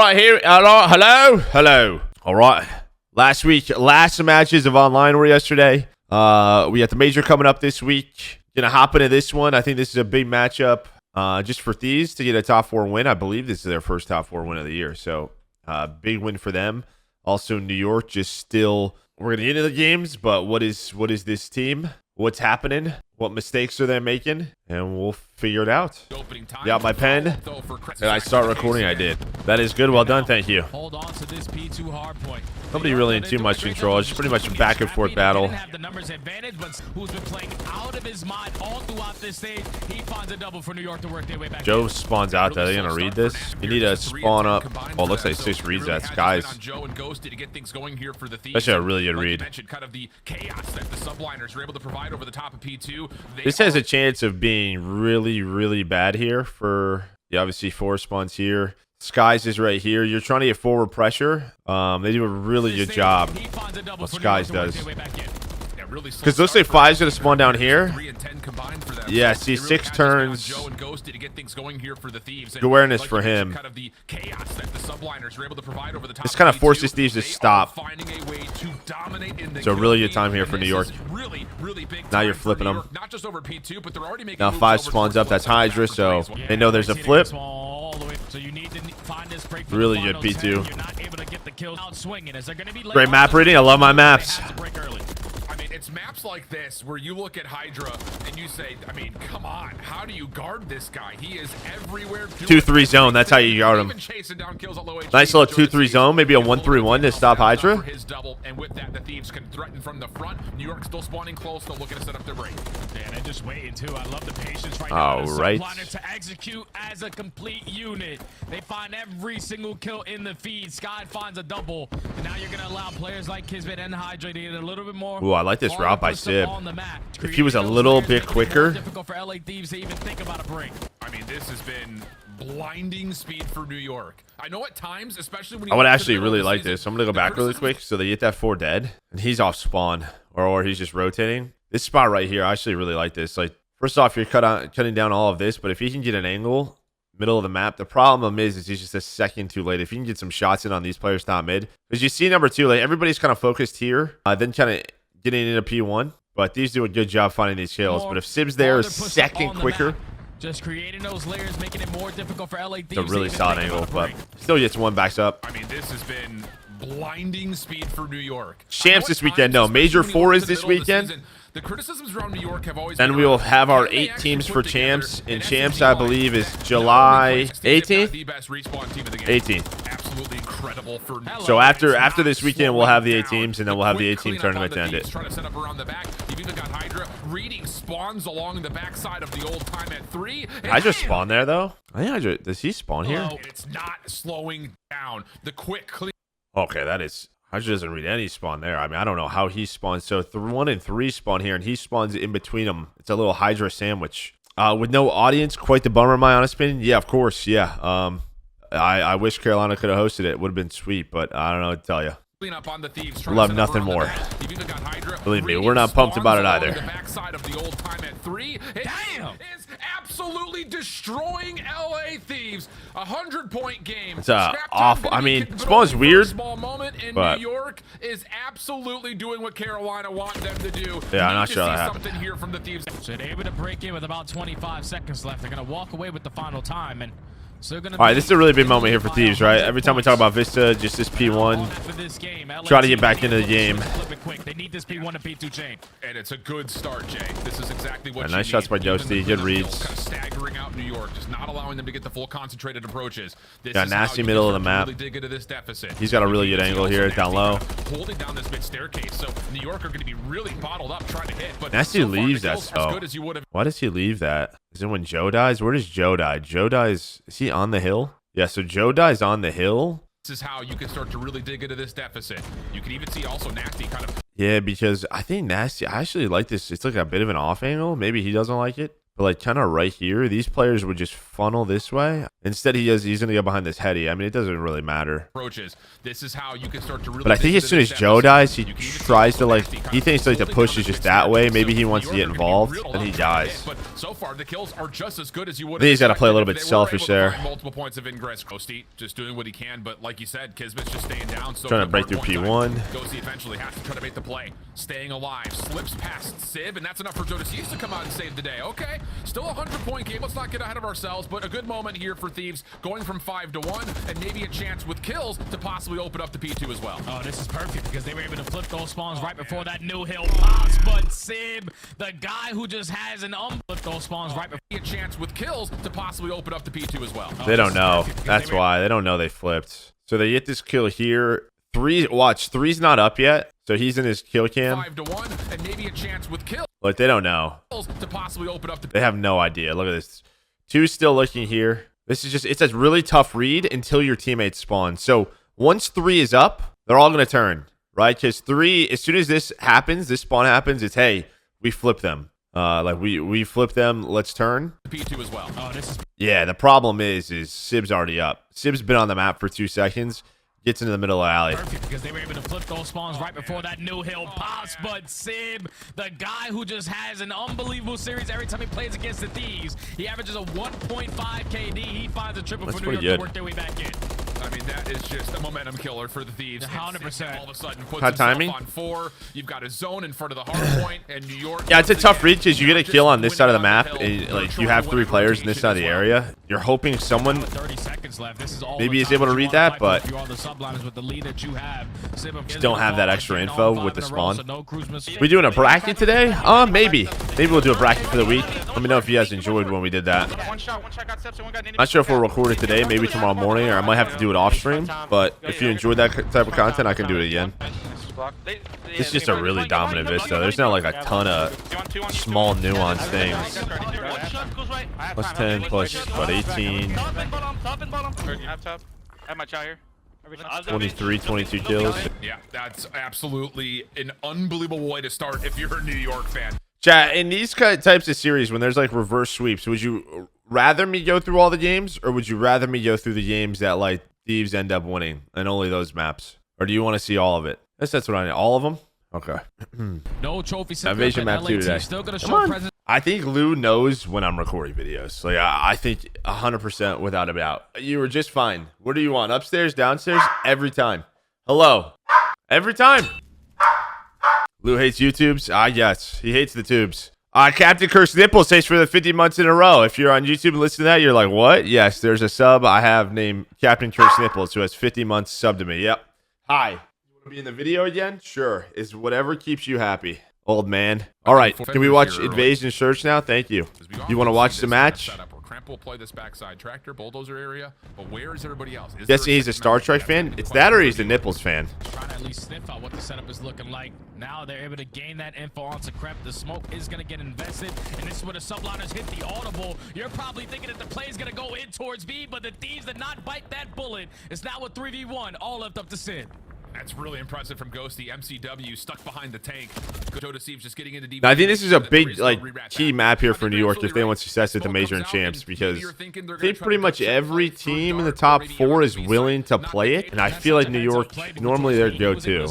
right, here. Hello. All right. Last matches of online were yesterday. We got the major coming up this week. Gonna hop into this one. I think this is a big matchup. Just for Thieves to get a top 4 win. I believe this is their first top 4 win of the year. So, big win for them. Also, New York just still. We're gonna get into the games, but what is this team? What's happening? What mistakes are they making? And we'll figure it out. Got my pen. Did I start recording? I did. That is good. Well done. Thank you. Hold on to this P2 hardpoint. Nobody really in too much control. It's pretty much a back and forth battle. The numbers advantage, but who's been playing out of his mind all throughout this stage. He finds a double for New York to work their way back. Joe spawns out. Are they gonna read this? You need to spawn up. Oh, it looks like 6 reads that. Skies. That's a really good read. Kind of the chaos that the subliners were able to provide over the top of P2. This has a chance of being really bad here for, yeah, obviously 4 spawns here. Skies is right here. You're trying to get forward pressure. They do a really good job. What Skies does. Because those say 5's going to spawn down here. Yeah, see, 6 turns. Good awareness for him. This kind of forces Thieves to stop. So really good time here for New York. Now you're flipping them. Now 5 spawns up. That's Hydra, so they know there's a flip. Really good P2. Great map reading. I love my maps. It's maps like this where you look at Hydra and you say, I mean, come on, how do you guard this guy? He is everywhere. 2-3 zone, that's how you guard him. Nice little 2-3 zone, maybe a 1-3-1 to stop Hydra. His double, and with that, the Thieves can threaten from the front. New York still spawning close, still looking to set up their break. And they're just waiting too. I love the patience right now. All right. To execute as a complete unit. They find every single kill in the feed. Sky finds a double, and now you're gonna allow players like Kismet and Hydra to get a little bit more. Ooh, I like this route by Sib. If he was a little bit quicker. Difficult for LA Thieves to even think about a break. I mean, this has been blinding speed for New York. I know at times, especially when I would actually really like this. I'm gonna go back really quick so they get that 4 dead, and he's off spawn, or he's just rotating. This spot right here, I actually really like this. Like, first off, you're cutting down all of this, but if he can get an angle, middle of the map, the problem is he's just a second too late. If you can get some shots in on these players not mid, because you see number 2, like everybody's kind of focused here, then kind of getting into P1, but these do a good job finding these kills. But if Sib's there a second quicker, just creating those layers, making it more difficult for LA Thieves. It's a really solid angle, but still gets 1 backs up. I mean, this has been blinding speed for New York. Champs this weekend. No, Major 4 is this weekend. The criticisms around New York have always then we will have our 8 teams for champs, and champs I believe is July 18th. 18th. Absolutely incredible for so after this weekend we'll have the 8 teams, and then we'll have the 8-team tournament to end it. Trying to set up around the back. You've even got Hydra reading spawns along the backside of the old time at 3. Hydra spawn there though. I think Hydra, does he spawn here? It's not slowing down. The quick clear. Okay, that is. Hydra doesn't read any spawn there. I mean, I don't know how he spawns. So 1 and 3 spawn here, and he spawns in between them. It's a little Hydra sandwich. With no audience, quite the bummer in my honest opinion. Yeah, of course. Yeah. I wish Carolina could have hosted it. Would have been sweet, but I don't know what to tell you. Love nothing more. Believe me, we're not pumped about it either. The backside of the old time at 3. Damn! Is absolutely destroying LA Thieves. 100-point game. It's awful. I mean, spawn's weird. Small moment in but New York is absolutely doing what Carolina wants them to do. Yeah, I'm not sure that happened. Something here from the Thieves. So they're able to break in with about 25 seconds left. They're gonna walk away with the final time and. All right, this is a really big moment here for Thieves, right? Every time we talk about Vista, just this P1, try to get back into the game. They need this P1 to P2 chain. And it's a good start, Jay. This is exactly what nice shots by Joesty. Good reads. Kind of staggering out New York, just not allowing them to get the full concentrated approaches. This got nasty middle of the map. Really dig into this deficit. He's got a really good angle here, down low. Holding down this mid staircase, so New York are going to be really bottled up trying to hit. But Nasty leaves that though. Why does he leave that? Is it when Joe dies? Where does Joe die? Joe dies. Is he on the hill? Yeah, so Joe dies on the hill. This is how you can start to really dig into this deficit. You can even see also Nasty kind of. Yeah, because I think Nasty, I actually like this. It's like a bit of an off angle. Maybe he doesn't like it. But like kind of right here, these players would just funnel this way. Instead, he's going to go behind this heady. I mean, it doesn't really matter. Approaches. This is how you can start to really. But I think as soon as Joe dies, he tries to like, he thinks like the push is just that way. Maybe he wants to get involved, and he dies. But so far, the kills are just as good as you would. I think he's got to play a little bit selfish there. Multiple points of ingress. Ghosty just doing what he can, but like you said, Kismet's just staying down. So trying to break through P1. Ghosty eventually has to try to make the play. Staying alive, slips past Sib, and that's enough for Joe to come out and save the day. Okay, still a 100-point game. Let's not get ahead of ourselves, but a good moment here for Thieves, going from 5 to 1, and maybe a chance with kills to possibly open up the P2 as well. Oh, this is perfect because they were able to flip those spawns right before that new hill pops. But Sib, the guy who just has an flip those spawns right before a chance with kills to possibly open up the P2 as well. They don't know. That's why they don't know they flipped. So they get this kill here. Watch, 3's not up yet, so he's in his kill cam. 5 to 1, and maybe a chance with kills. Like they don't know. To possibly open up the. They have no idea. Look at this. 2's still looking here. This is just, it's a really tough read until your teammates spawn. So once 3 is up, they're all going to turn, right? Because 3, as soon as this happens, this spawn happens, it's, hey, we flip them. Like we flip them, let's turn. P2 as well. Oh, this is. Yeah, the problem is Sib's already up. Sib's been on the map for 2 seconds. Gets into the middle of the alley. Perfect because they were able to flip those spawns right before that new hill pops. But Sib, the guy who just has an unbelievable series every time he plays against the Thieves, he averages a 1.5 KD. He finds a triple for New York to work their way back in. I mean, that is just a momentum killer for the Thieves. 100%. All of a sudden puts himself timing on 4. You've got a zone in front of the hardpoint, and New York. Yeah, it's a tough read because you get a kill on this side of the map, and like you have 3 players in this side of the area. You're hoping someone 30 seconds left. This is all maybe is able to read that, but you are the subliners with the lead that you have. Just don't have that extra info with the spawn. We doing a bracket today? Maybe we'll do a bracket for the week. Let me know if you guys enjoyed when we did that. Not sure if we'll record it today, maybe tomorrow morning, or I might have to do it off stream. But if you enjoyed that type of content, I can do it again. This is just a really dominant Vista. There's not like a ton of small nuanced things. Plus 10, plus what, 18. 23, 22 kills. Yeah, that's absolutely an unbelievable way to start if you're a New York fan. Chat, in these types of series, when there's like reverse sweeps, would you rather me go through all the games, or would you rather me go through the games that like Thieves end up winning and only those maps? Or do you want to see all of it? That's what I need. All of them? Okay. No trophy. Invasion map 2 today. Still gonna show presence. I think Lou knows when I'm recording videos. Like I think 100% without a doubt. You were just fine. What do you want? Upstairs, downstairs? Every time. Hello. Every time. Lou hates YouTubes. Yes. He hates the tubes. Captain Curse Nipple says for the 50 months in a row. If you're on YouTube and listen to that, you're like, what? Yes, there's a sub I have named Captain Curse Nipples who has 50 months sub to me. Yep. Hi. You want to be in the video again? Sure. It's whatever keeps you happy, old man. All right. Can we watch Invasion Search now? Thank you. You want to watch the match? Cramp will play this backside tractor bulldozer area, but where is everybody else? Guessing he's a Star Trek fan. It's that, or he's a Nipples fan. Trying to at least sniff out what the setup is looking like. Now they're able to gain that info onto Cramp. The smoke is going to get invested, and this is where the subliners hit the audible. You're probably thinking that the play is going to go in towards B, but the Thieves did not bite that bullet. It's now a 3v1, all left up to Sid. That's really impressive from Ghosty. MCW stuck behind the tank. Joe Deceives just getting into deep. I think this is a big, like, key map here for New York if they want success at the Major and Champs, because I think pretty much every team in the top 4 is willing to play it, and I feel like New York normally their go-to.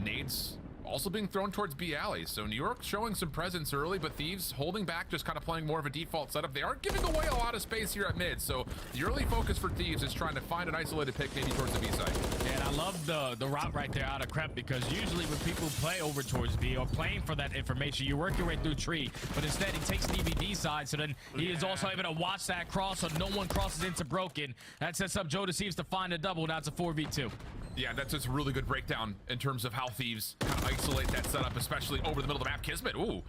Nades also being thrown towards B alleys, so New York showing some presence early, but Thieves holding back, just kind of playing more of a default setup. They aren't giving away a lot of space here at mid, so the early focus for Thieves is trying to find an isolated pick maybe towards the B side. And I love the route right there out of Crep, because usually when people play over towards B or playing for that information, you work your way through tree, but instead he takes DVD side, so then he is also able to watch that cross so no one crosses into broken. That sets up Joe Deceives to find a double. Now it's a 4v2. Yeah, that's just a really good breakdown in terms of how Thieves kind of isolate that setup, especially over the middle of the map. Kismet, ooh.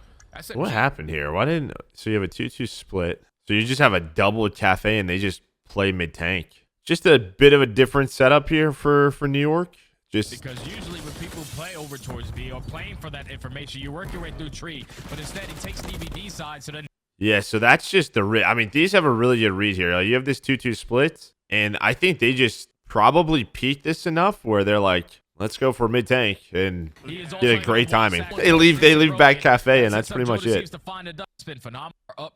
What happened here? Why didn't... So you have a 2-2 split. So you just have a double cafe and they just play mid-tank. Just a bit of a different setup here for New York. Just because usually when people play over towards B or playing for that information, you work your way through tree, but instead he takes DVD side, so then... Yeah, so that's just the read. I mean, these have a really good read here. You have this 2-2 split, and I think they just probably peaked this enough where they're like, let's go for mid tank and get a great timing. They leave back cafe, and that's pretty much it. Spin phenomenal up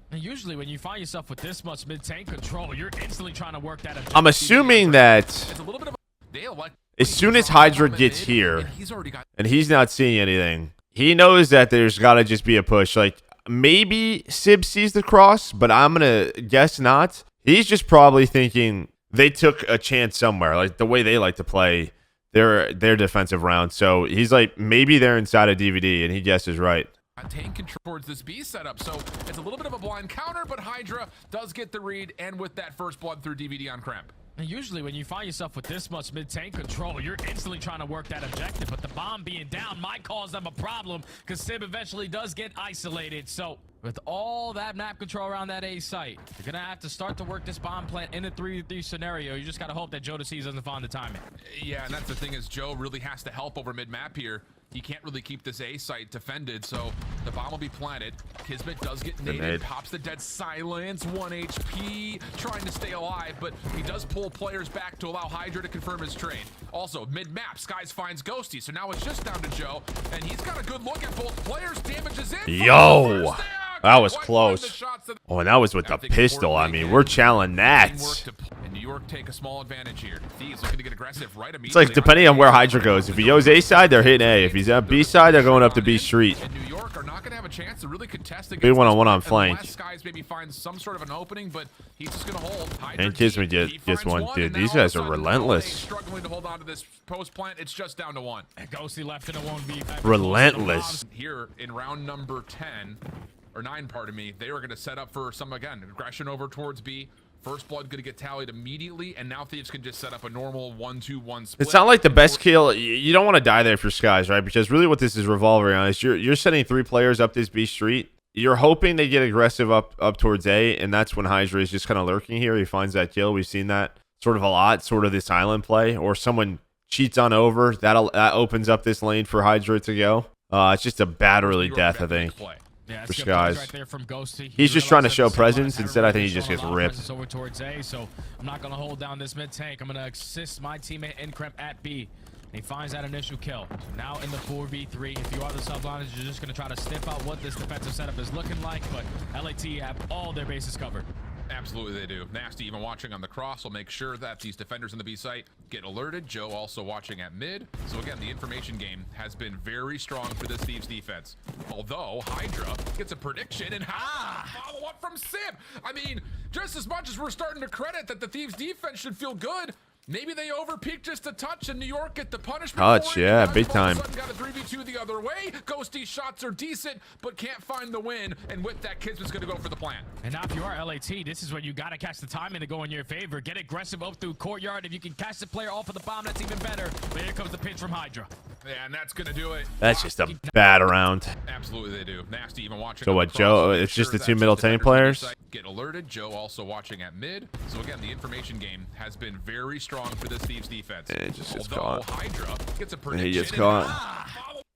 And usually when you find yourself with this much mid-tank control, you're instantly trying to work that. I'm assuming that It's a little bit of as soon as Hydra gets here and he's not seeing anything, he knows that there's got to just be a push. Like, maybe Sib sees the cross, but I'm going to guess not. He's just probably thinking they took a chance somewhere, like the way they like to play their defensive round. So he's like, maybe they're inside a DVD, and he guesses right. Tank control towards this B setup, so it's a little bit of a blind counter, but Hydra does get the read, and with that first blood through DVD on Cramp. And usually when you find yourself with this much mid-tank control, you're instantly trying to work that objective, but the bomb being down might cause them a problem because Sib eventually does get isolated. So with all that map control around that A site, you're gonna have to start to work this bomb plant in a 3v3 scenario. You just gotta hope that Joe DeCease doesn't find the timing. Yeah, and that's the thing is Joe really has to help over mid-map here. He can't really keep this A site defended, so the bomb will be planted. Kismet does get naded, pops the dead silence, 1 HP, trying to stay alive, but he does pull players back to allow Hydra to confirm his trade. Also, mid-map, Skies finds Ghosty, so now it's just down to Joe, and he's got a good look at both players. Damages in. Yo! That was close. Oh, and that was with the pistol. I mean, we're challenging that. And New York take a small advantage here. Thieves looking to get aggressive right immediately. It's like depending on where Hydra goes. If he goes A side, they're hitting A. If he's on B side, they're going up to B Street. And New York are not going to have a chance to really contest against big one-on-one on flank. Skies maybe finds some sort of an opening, but he's just going to hold. And Kismet gets one. Dude, these guys are relentless. Struggling to hold on to this post plant. It's just down to 1. And Ghosty left in a 1v. Relentless. Here in round number 10. Or 9, pardon me, they were going to set up for some, again, aggression over towards B. First blood going to get tallied immediately, and now Thieves can just set up a normal 1-2-1 split. It's not like the best kill. You don't want to die there for Skies, right? Because really what this is revolving around is you're sending 3 players up this B street. You're hoping they get aggressive up towards A, and that's when Hydra is just kind of lurking here. He finds that kill. We've seen that sort of a lot, sort of this island play, or someone cheats on over. That opens up this lane for Hydra to go. It's just a bad early death, I think. Yeah, for Skies. Right there from Ghosty. He's just trying to show presence. Instead, I think he just gets ripped. Over towards A, so I'm not going to hold down this mid tank. I'm going to assist my teammate Increp at B. And he finds that initial kill. So now in the 4v3, if you are the Subliners, you're just going to try to sniff out what this defensive setup is looking like. But LAT have all their bases covered. Absolutely they do. Nasty even watching on the cross will make sure that these defenders in the B site get alerted. Joe also watching at mid. So again, the information game has been very strong for this Thieves defense. Although Hydra gets a prediction and follow up from Sib. I mean, just as much as we're starting to credit that the Thieves defense should feel good, maybe they overpeaked just a touch and New York get the punishment. Touch, yeah, big time. Got a 3v2 the other way. Ghosty shots are decent, but can't find the win. And with that, Kismet's going to go for the plant. And now if you are LAT, this is where you got to catch the timing to go in your favor. Get aggressive up through courtyard. If you can catch the player off of the bomb, that's even better. But here comes the pinch from Hydra. Yeah, and that's going to do it. That's just a bad round. Absolutely they do. Nasty even watching. So what, Joe? It's just the 2 middle tank players? Get alerted. Joe also watching at mid. So again, the information game has been very strong for this Thieves defense. And it just gets Although caught. Hydra gets a prediction. He gets caught.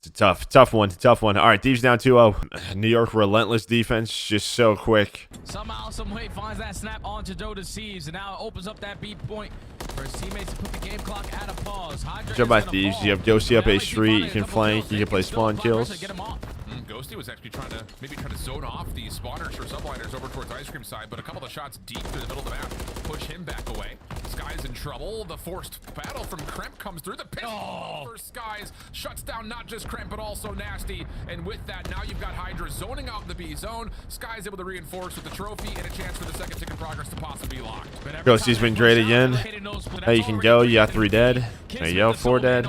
It's a tough one. All right, Thieves down 2-0. New York relentless defense, just so quick. Somehow, some way, finds that snap onto Joe DeCease, and now opens up that B point for his teammates to put the game clock at a pause. Jump by Thieves. You have Ghosty up A street. You can flank. You can play spawn kills. Ghosty was actually trying to zone off the spawners for Subliners over towards Ice Cream side, but a couple of shots deep through the middle of the map push him back away. Skies in trouble. The forced battle from Kremp comes through. The pistol for Skies shuts down not just Kremp but also Nasty. And with that, now you've got Hydra zoning out the B zone. Skies able to reinforce with the trophy and a chance for the second tick in progress to possibly be locked. Ghosty's been great again. Now you can go. You got 3 dead. There you go, 4 dead.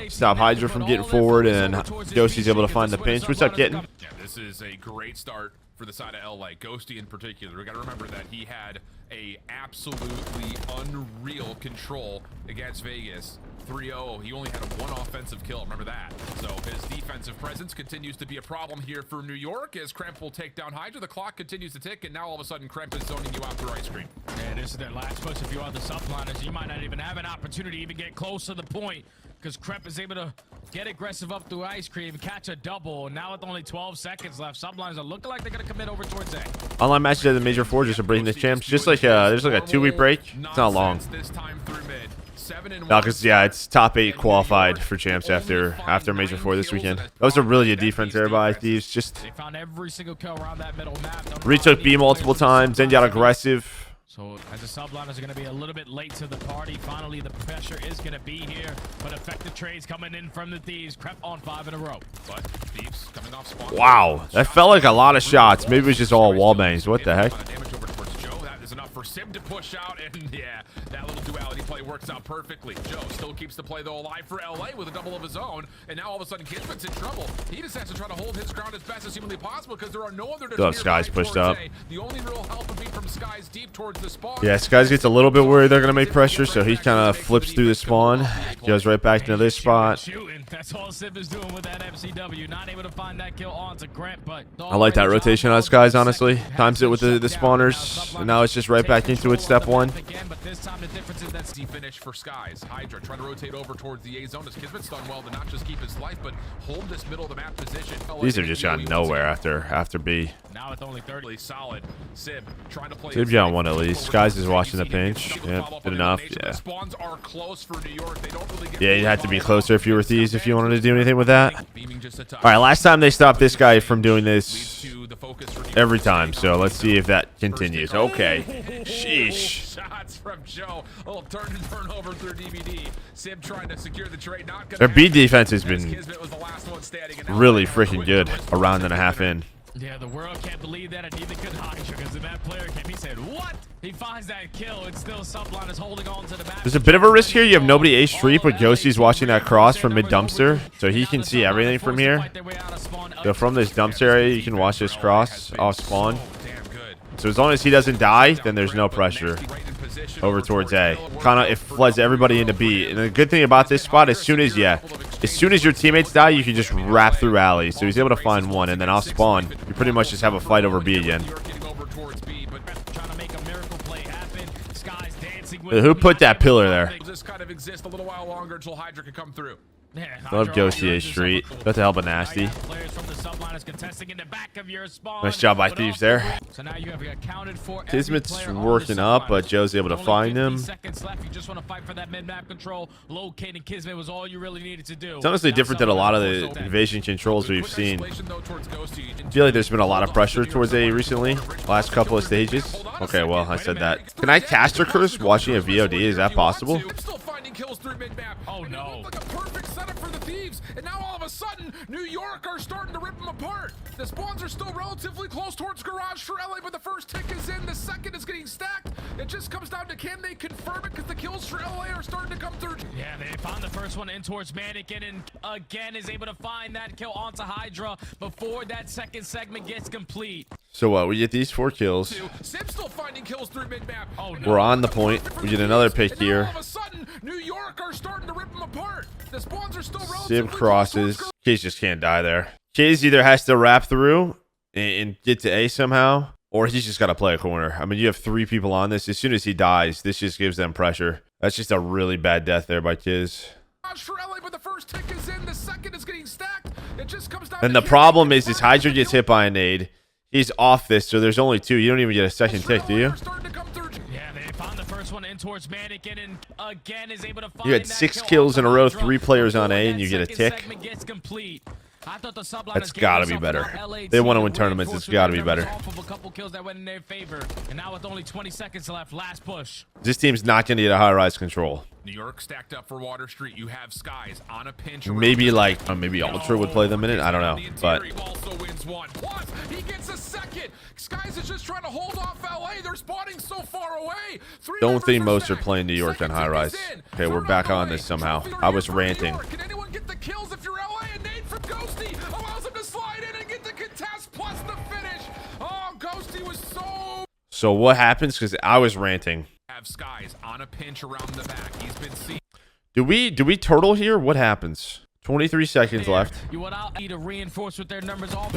Stop Hydra from getting forward, and Ghosty's able to find the pinch. What's up, Kitten? Yeah, this is a great start for the side of LA. Ghosty in particular. We got to remember that he had a absolutely unreal control against Vegas. 3-0. He only had one offensive kill. Remember that. So his defensive presence continues to be a problem here for New York as Kremp will take down Hydra. The clock continues to tick, and now all of a sudden Kremp is zoning you out through Ice Cream. Yeah, this is their last push. If you are the Subliners, you might not even have an opportunity to even get close to the point because Kremp is able to get aggressive up through Ice Cream, catch a double. Now with only 12 seconds left, Subliners are looking like they're going to commit over towards A. Online matches at the Major 4 just to bring the champs. Just like there's like a 2-week break. It's not long. This time through mid. No, because yeah, it's top 8 qualified for champs after Major 4 this weekend. That was a really good defense there by Thieves. Just they found every single kill around that middle map. Retook B multiple times, then got aggressive. So as the Subliners are going to be a little bit late to the party, finally the pressure is going to be here. But effective trades coming in from the Thieves. Kremp on 5 in a row. But Thieves coming off spawn. Wow, that felt like a lot of shots. Maybe it was just all wall bangs. What the heck? for Sib to push out, and yeah, that little duality play works out perfectly. Joe still keeps the play though alive for LA with a double of his own, and now all of a sudden Kismet's in trouble. He just has to try to hold his ground as best as humanly possible because there are no other. Skies pushed up. The only real help would be from Skies deep towards the spawn. Yeah, Skies gets a little bit worried they're gonna make pressure, so he kind of flips through the spawn, goes right back into this spot. That's all Sib is doing with that MCW. Not able to find that kill onto Grant, but I like that rotation on Skies, honestly. Times it with the spawners, and now it's just right back into it, step one. But this time the difference is that's the finish for Skies. Hydra trying to rotate over towards the A zone as Kismet's done well to not just keep his life, but hold this middle of the map position. These have just gone nowhere after B. Now with only 30 solid. Sib trying to play. Sib's got one at least. Skies is watching the pinch. Yeah, good enough. Yeah. Spawns are close for New York. They don't really get. Yeah, you had to be closer if you were Thieves if you wanted to do anything with that. All right, last time they stopped this guy from doing this every time, so let's see if that continues. Okay. Sheesh. Shots from Joe. A little turn and turn over through DVD. Sib trying to secure the trade. Not gonna Their B defense has been Kismet was the last one standing, and now really freaking good. A round and a half in. Yeah, the world can't believe that, and neither could Hydra, because the map player came. He said, "What?" He finds that kill, and still Subliners holding on to the map. There's a bit of a risk here. You have nobody A street, but Ghostie's watching that cross from mid dumpster, so he can see everything from here. So from this dumpster area, you can watch this cross off spawn. So as long as he doesn't die, then there's no pressure over towards A. Kind of it floods everybody into B. And the good thing about this spot, as soon as your teammates die, you can just wrap through alley. So he's able to find one, and then off spawn, you pretty much just have a fight over B again. Who put that pillar there? This kind of exists a little while longer until Hydra can come through. Love Ghosty A street. Got to help a nasty. Nice job by Thieves there. So now you have accounted for Kismet's working up, but Joe's able to find him. Seconds left. You just want to fight for that mid-map control. Locating Kismet was all you really needed to do. It's honestly different than a lot of the invasion controls we've seen. I feel like there's been a lot of pressure towards A recently. Last couple of stages. Okay, well, I said that. Can I caster curse watching a VOD? Is that possible? Still finding kills through mid-map. Oh no. Like a perfect setup for the Thieves. And now all of a sudden, New York are starting to rip them apart. The spawns are still relatively close towards garage for LA, but the first tick is in. The second is getting stacked. It just comes down to can they confirm it, because the kills for LA are starting to come through. Yeah, they found the first one in towards Mannequin, and again is able to find that kill onto Hydra before that second segment gets complete. So what? We get these 4 kills. Sib still finding kills through mid-map. Oh, no. We're on the point. We get another pick here. All of a sudden, New York are starting to rip them apart. The spawns are still Sib crosses. Case just can't die there. Case either has to wrap through and get to A somehow, or he's just got to play a corner. I mean, you have 3 people on this. As soon as he dies, this just gives them pressure. That's just a really bad death there by Kiz. And the problem is Hydra gets hit by a nade. He's off this, so there's only 2. You don't even get a second tick, do you? Yeah, they found the first one in towards Mannequin, and again is able to find. You had 6 kills in a row, 3 players on A, and you get a tick. That's got to be better. They want to win tournaments. It's got to be better. And now with only 20 seconds left, last push. This team's not going to get a high-rise control. New York stacked up for Water Street. You have Skies on a pinch. Maybe like maybe Ultra would play them in it. I don't know, but also wins one. Plus, he gets a second. Skies is just trying to hold off LA. They're spawning so far away. Don't think most are playing New York on high-rise. Okay, we're back on this somehow. I was ranting. Can anyone get the kills if you're LA? And nade from Ghosty allows him to slide in and get the contest plus the finish. Oh, Ghosty was so what happens? Because I was ranting. Have Skies on a pinch around the back. He's been seen. Do we turtle here? What happens? 23 seconds left. We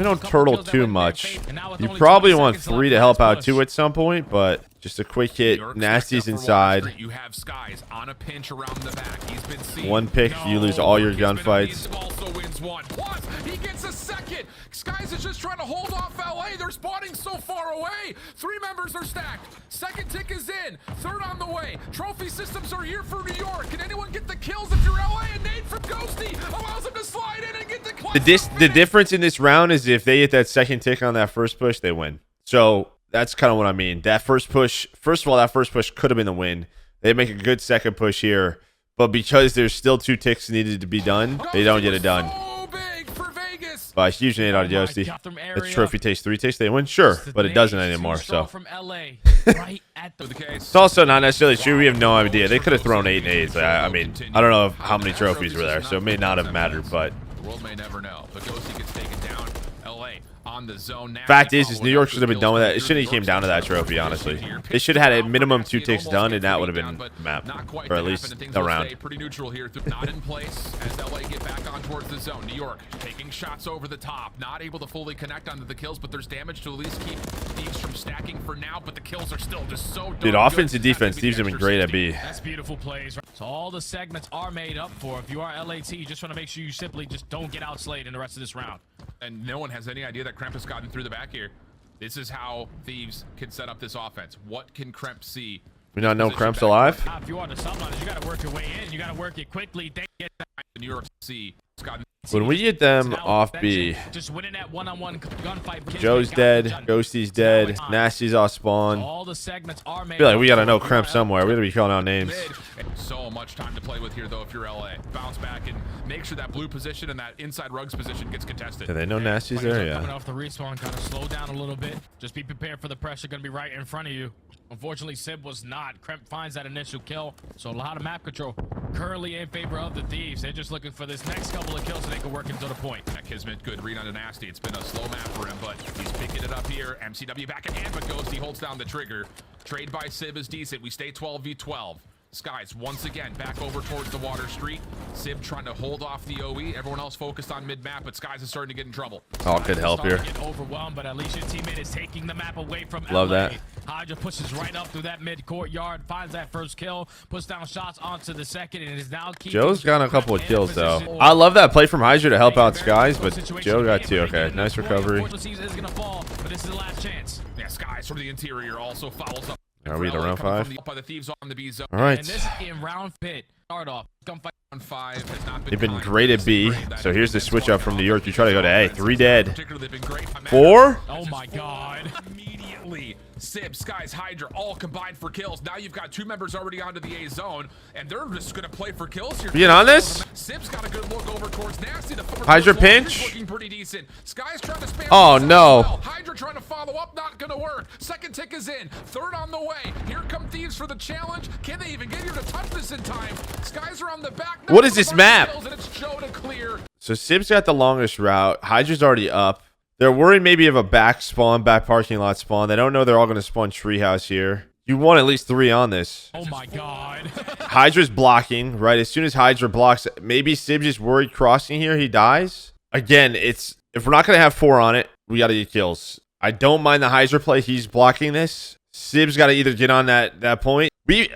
don't turtle too much. You probably want 3 to help out too at some point, but just a quick hit. Nasty's inside. You have Skies on a pinch around the back. He's been seen. 1 pick, you lose all your gunfights. Also wins one. Plus, he gets a second. Skies is just trying to hold off LA. They're spawning so far away. 3 members are stacked. Second tick is in. Third on the way. Trophy systems are here for New York. Can anyone get the kills if you're LA? And nade from Ghosty allows him to slide in and get the The difference in this round is if they hit that second tick on that first push, they win. So that's kind of what I mean. That first push, first of all, that first push could have been the win. They make a good second push here, but because there's still 2 ticks needed to be done, they don't get it done. Huge nade out of Oh my Yosti. God, from If area. the trophy takes 3 takes, they win. Sure, The but it doesn't nades, anymore. too strong So from LA, right at the case. it's also not necessarily true. We have no idea. They could have thrown 8 nades. I mean, I don't know how many trophies were there, so it may not have mattered. But The world may never know. But Ghosty gets taken down. LA on the zone now. fact is New York should have been done with that. It shouldn't have came down to that trophy, honestly. They should have had a minimum 2 takes done, and that would have been the map, or at least a round. Pretty neutral here. Not in place as LA get back on towards the zone. New York taking shots over the top, not able to fully connect onto the kills, but there's damage to at least keep Thieves from stacking for now. But the kills are still just so. Dude, offense and defense, Thieves have been great at B. That's beautiful plays. So all the segments are made up for. If you are LAT, you just want to make sure you simply just don't get outslayed in the rest of this round. And no one has any idea that Kremp has gotten through the back here. This is how Thieves can set up this offense. What can Kremp see? We not know Kremp's alive. If you are the Subliners, you got to work your way in. You got to work it quickly. They get New York C. When we get them off B, just winning that one-on-one gunfight. Joe's dead, Ghosty's dead, Nasty's off spawn. All the segments are made. I feel like we gotta know Kremp somewhere. We gotta be calling out names. So much time to play with here, though. If you're LA, bounce back and make sure that blue position and that inside rugs position gets contested. Do they know Nasty's there? Coming Yeah. off the respawn, kind of slow down a little bit. Just be prepared for the pressure going to be right in front of you. Unfortunately, Sib was not. Kremp finds that initial kill, so a lot of map control currently in favor of the Thieves. They're just looking for this next couple of kills so they can work into the point. Kismet, good read on a Nasty. It's been a slow map for him, but he's picking it up here. MCW back in hand, but Ghosty holds down the trigger. Trade by Sib is decent. We stay 12v12. Skies once again back over towards the water street. Sib trying to hold off the OE. Everyone else focused on mid-map, but Skies is starting to get in trouble. Oh, good help here. Get overwhelmed, but at least your teammate is taking the map away from Love LA. that. Hydra pushes right up through that mid-courtyard, finds that first kill, puts down shots onto the second, and is now keeping Joe's gotten a couple of in kills though. position. I love that play from Hydra to help out Skies, but Joe got 2. Okay, nice recovery. Is gonna fall, but this is the last chance. Yeah, Skies from the interior also follows up. Are we to round 5? By the Thieves on the B zone. All right. And this in round pit. Start off. Gunfight. Round 5 has not been They've been kind. great at B, so here's the switch up from New York. You try to go to A. 3 dead. Particularly, they've been great. 4? Oh my God. Immediately, Sib, Skies, Hydra, all combined for kills. Now you've got 2 members already onto the A zone, and they're just gonna play for kills here. Being honest? Sib's got a good look over towards Nasty. The Hydra pinch? looking pretty decent. Skies trying to spam. Oh, things no. as well. Hydra trying to follow up, not gonna work. Second tick is in. Third on the way. Here come Thieves for the challenge. Can they even get here to touch this in time? Skies are on the back. What is this map? And it's Joe to clear. So Sib's got the longest route. Hydra's already up. They're worried maybe of a back spawn, back parking lot spawn. They don't know they're all going to spawn treehouse here. You want at least 3 on this. Oh my God. Hydra's blocking, right? As soon as Hydra blocks, maybe Sib's just worried crossing here. He dies. Again, if we're not going to have 4 on it, we got to get kills. I don't mind the Hydra play. He's blocking this. Sib's got to either get on that point.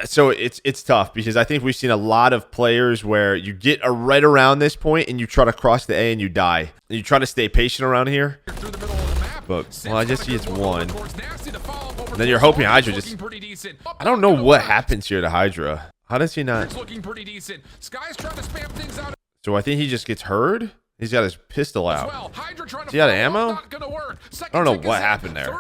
So it's tough because I think we've seen a lot of players where you get right around this point and you try to cross the A and you die. And you try to stay patient around here. But, well, I guess he gets 1. And then you're hoping Hydra just... I don't know what happens here to Hydra. How does he not... So I think he just gets heard? He's got his pistol out. Is he out of ammo? I don't know what happened there.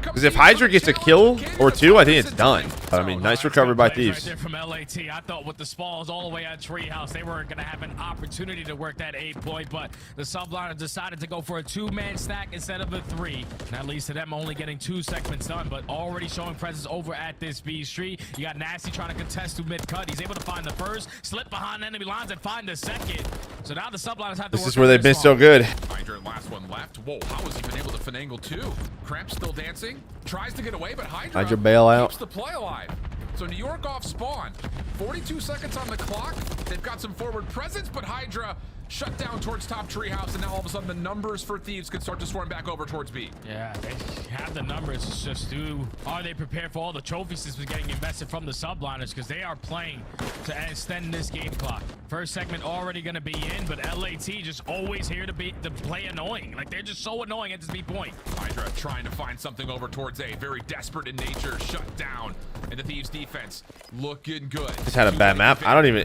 Because if Hydra gets a kill or 2, I think it's done. I mean, nice recovery by Thieves. Right there from LAT. I thought with the spalls all the way at Treehouse, they weren't going to have an opportunity to work that 8 point, but the Subliners decided to go for a 2-man stack instead of a 3. That leads to them only getting 2 segments done, but already showing presence over at this B street. You got Nasty trying to contest through mid-cut. He's able to find the first, slip behind enemy lines, and find the second. So now the Subliners have to This is where they've been so good. Hydra, last one left. Whoa, how has he been able to finagle 2? Kremp still dancing. Tries to get away, but Hydra bail out. keeps the play alive. So New York off spawn. 42 seconds on the clock. They've got some forward presence, but Hydra shut down towards top treehouse, and now all of a sudden the numbers for Thieves could start to swarm back over towards B. Yeah, they have the numbers. It's just are they prepared for all the trophy systems getting invested from the Subliners, because they are playing to extend this game clock. First segment already going to be in, but LAT just always here to play annoying. Like, they're just so annoying at this B point. Hydra trying to find something over towards A. Very desperate in nature. Shut down. And the Thieves defense looking good. Just had a bad map. I mean,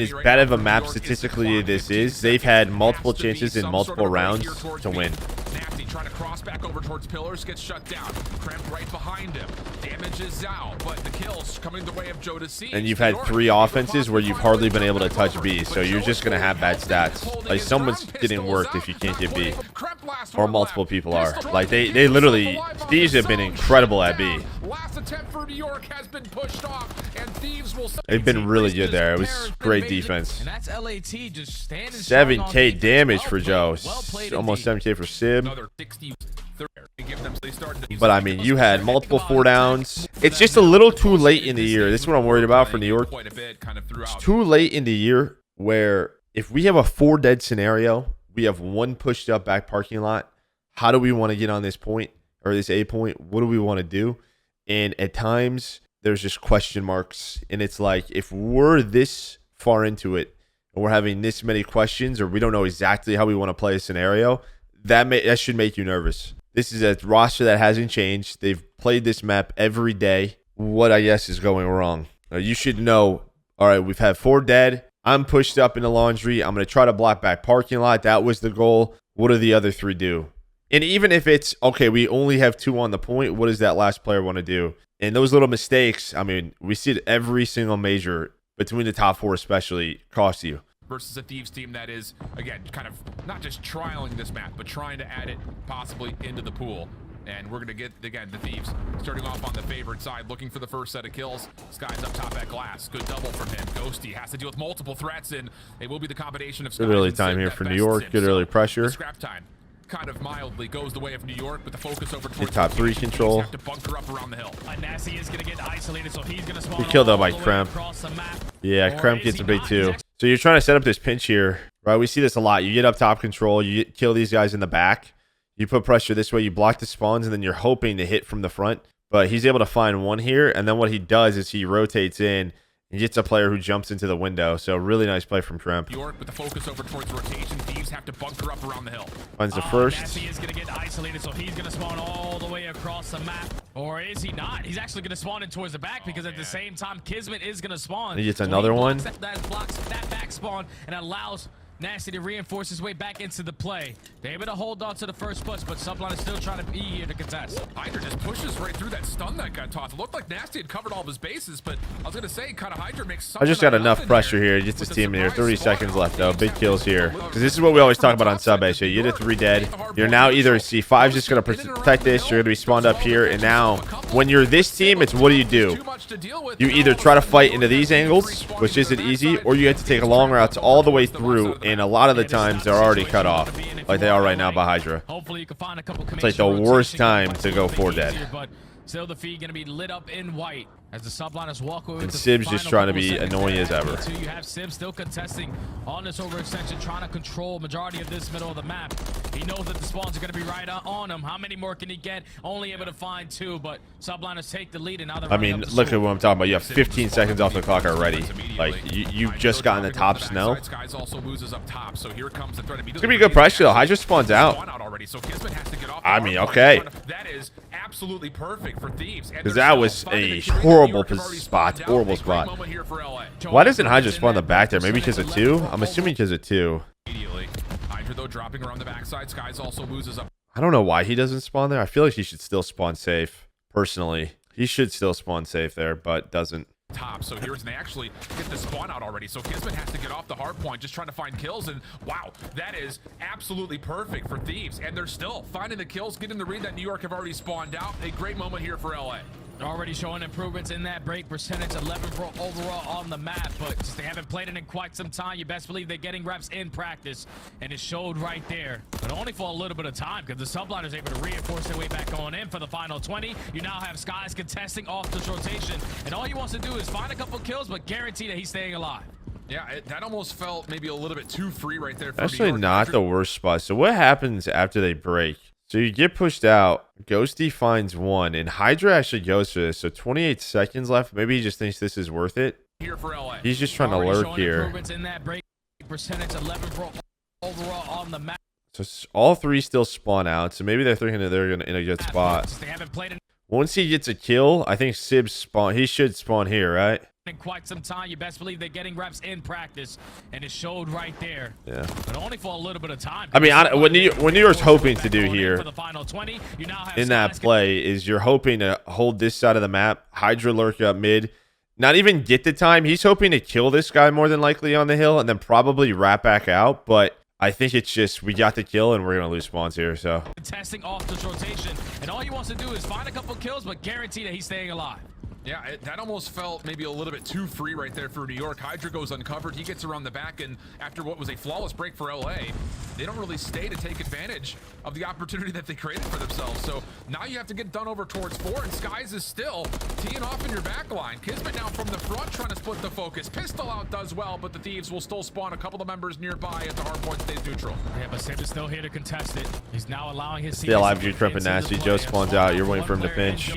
as bad of a map statistically this is, they've had multiple chances in multiple rounds to win. trying to cross back over towards pillars, gets shut down. Kremp right behind him. Damage is out, but the kills coming the way of Jodeci. And you've had 3 offenses where you've hardly been able to touch B, so you're just going to have bad stats. Like, someone's getting worked if you can't get B. Or multiple people are. Like, they literally, Thieves have been incredible at B. Last attempt for New York has been pushed off, and Thieves will... They've been really good there. It was great defense. And that's LAT just standing 7K damage for Joe. Almost 7K for Sib. But I mean, you had multiple 4 downs. It's just a little too late in the year. This is what I'm worried about for New York. It's too late in the year where if we have a 4 dead scenario, we have 1 pushed up back parking lot. How do we want to get on this point or this A point? What do we want to do? And at times there's just question marks. And it's like, if we're this far into it and we're having this many questions, or we don't know exactly how we want to play a scenario, that should make you nervous. This is a roster that hasn't changed. They've played this map every day. What I guess is going wrong? You should know, all right, we've had 4 dead. I'm pushed up in the laundry. I'm going to try to block back parking lot. That was the goal. What do the other 3 do? And even if it's, okay, we only have 2 on the point, what does that last player want to do? And those little mistakes, I mean, we see it every single major, between the top 4 especially, cost you. Versus a Thieves team that is, again, kind of not just trialing this map, but trying to add it possibly into the pool. And we're going to get, again, the Thieves starting off on the favorite side, looking for the first set of kills. Sky's up top at glass. Good double from him. Ghosty has to deal with multiple threats, and it will be the combination of Sky. Good early time here for New York. Good early pressure. Scrap time kind of mildly goes the way of New York, with the focus over towards top 3 control. Have to bunker up around the hill. Nasty is going to get isolated, so he's going to spawn. He killed that by Kremp. Yeah, Kremp gets a big 2. So you're trying to set up this pinch here, right? We see this a lot. You get up top control, you kill these guys in the back, you put pressure this way, you block the spawns, and then you're hoping to hit from the front. But he's able to find 1 here, and then what he does is he rotates in and gets a player who jumps into the window. So really nice play from Kremp. York with the focus over towards rotation. Thieves have to bunker up around the hill. Finds the first. Nasty is going to get isolated, so he's going to spawn all the way across the map. Or is he not? He's actually going to spawn in towards the back, because at the same time, Kismet is going to spawn. He gets another one. That blocks that back spawn and allows Nasty to reinforce his way back into the play. They're able to hold on to the first push, but Sublime is still trying to be here to contest. Hydra just pushes right through that stun that got tossed. It looked like Nasty had covered all of his bases, but I was going to say, kind of Hydra makes something. I just got enough pressure here. Gets his team in here. 30 seconds left, though. Big kills here. Because this is what we always talk about on sub A. So you get a 3 dead. You're now either C5's just going to protect this. You're going to be spawned up here. And now, when you're this team, it's what do? You either try to fight into these angles, which isn't easy, or you have to take long routes all the way through. And a lot of the time, they're already cut off, like they are right now by Hydra. Hopefully you can find a couple. It's like the worst time to go 4 dead. But still, the feed going to be lit up in white as the Subliners walk away. And Sib's just trying to be annoying as ever. You have Sib still contesting on this overextension, trying to control majority of this middle of the map. He knows that the spawns are going to be right on him. How many more can he get? Only able to find 2, but Subliners take the lead, and now they're I mean, look at what I'm talking about. You have 15 seconds off the clock already. Like, you've just gotten the top snow. It's going to be good pressure, though. Hydra spawns out. I mean, okay. That is absolutely perfect for Thieves. Because that was a horrible spot. Horrible spot. Why doesn't Hydra spawn the back there? Maybe because of 2? I'm assuming because of 2. Hydra, though, dropping around the backside. Skies also loses up. I don't know why he doesn't spawn there. I feel like he should still spawn safe, personally. He should still spawn safe there, but doesn't. Top. So here's, and they actually get the spawn out already. So Kismet has to get off the hard point, just trying to find kills. And wow, that is absolutely perfect for Thieves. And they're still finding the kills, getting the read that New York have already spawned out. A great moment here for LA. Already showing improvements in that break percentage, 11 overall on the map, but they haven't played it in quite some time. You best believe they're getting reps in practice, and it showed right there. But only for a little bit of time, because the Subliners able to reinforce their way back going in for the final 20. You now have Skies contesting off this rotation, and all he wants to do is find a couple kills, but guarantee that he's staying alive. Yeah, that almost felt maybe a little bit too free right there. Actually, not the worst spot. So what happens after they break? So you get pushed out. Ghosty finds 1, and Hydra actually goes for this. So 28 seconds left. Maybe he just thinks this is worth it. Here for LA. He's just trying to lurk here. In that break percentage, 11 overall on the map. So all 3 still spawn out. So maybe they're thinking that they're in a good spot. They haven't played. Once he gets a kill, I think Sib spawn. He should spawn here, right? in quite some time. You best believe they're getting reps in practice, and it showed right there. Yeah. But only for a little bit of time. I mean, what New York's hoping to do here For the final 20, you now have in that play is you're hoping to hold this side of the map, Hydra lurk up mid, not even get the time. He's hoping to kill this guy more than likely on the hill and then probably wrap back out. But I think it's just we got the kill and we're going to lose spawns here. So testing off this rotation, and all he wants to do is find a couple kills, but guarantee that he's staying alive. Yeah, that almost felt maybe a little bit too free right there for New York. Hydra goes uncovered. He gets around the back, and after what was a flawless break for LA, they don't really stay to take advantage of the opportunity that they created for themselves. So now you have to get done over towards 4, and Skies is still teeing off in your back line. Kismet now from the front trying to split the focus. Pistol out does well, but the Thieves will still spawn a couple of members nearby at the hardpoint stays neutral. Yeah, but Sim is still here to contest it. He's now allowing his stay alive, you're tripping nasty. Joe spawns out. You're waiting for him to pinch.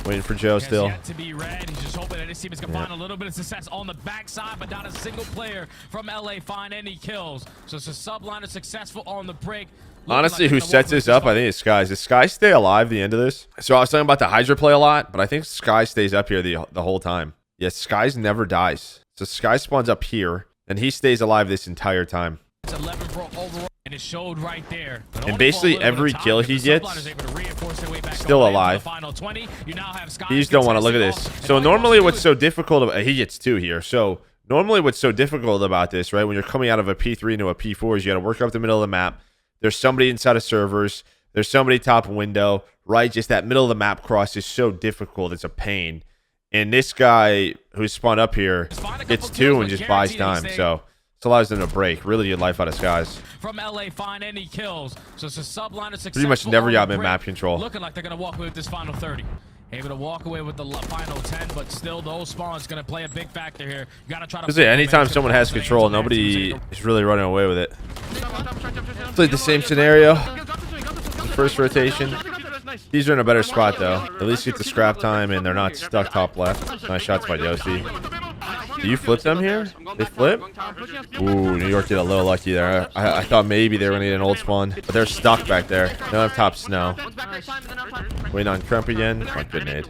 Waiting for Joe still. Yet to be red. He's just hoping that his team is going to find a little bit of success on the backside, but not a single player from LA find any kills. So it's a subliner successful on the break. Honestly, who sets this up, I think it's Skies. Does Skies stay alive the end of this? So I was talking about the Hydra play a lot, but I think Skies stays up here the whole time. Yes, Skies never dies. So Skies spawns up here, and he stays alive this entire time. It's 11 pro overall, and it showed right there. And basically every kill he gets, still alive. You just don't want to look at this. So normally what's so difficult about he gets 2 here. So normally what's so difficult about this, right, when you're coming out of a P3 into a P4 is you got to work up the middle of the map. There's somebody inside of servers. There's somebody top window, right? Just that middle of the map cross is so difficult. It's a pain. And this guy who's spawned up here gets 2 and just buys time. So this allows them to break. Really good life out of Skies. From LA, find any kills. So it's a subliner successful. Pretty much never got mid-map control. Looking like they're going to walk away with this final 30. Able to walk away with the final 10, but still those spawns going to play a big factor here. You got to try to. Anytime someone has control, nobody is really running away with it. Played the same scenario. First rotation. These are in a better spot though. At least get the scrap time and they're not stuck top left. Nice shots by Josie. Do you flip them here? They flip? Ooh, New York did a little lucky there. I thought maybe they were going to get an old spawn, but they're stuck back there. They don't have top snow. Waiting on Crump again. Oh, good nade.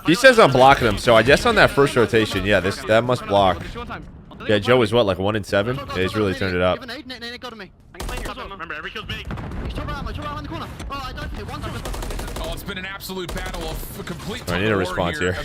He says I'm blocking him, so I guess on that first rotation, yeah, that must block. Yeah, Joe is what, like 1 in 7? Yeah, he's really turned it up. Remember, every kill's big. Oh, it's been an absolute battle of complete. I need a response here.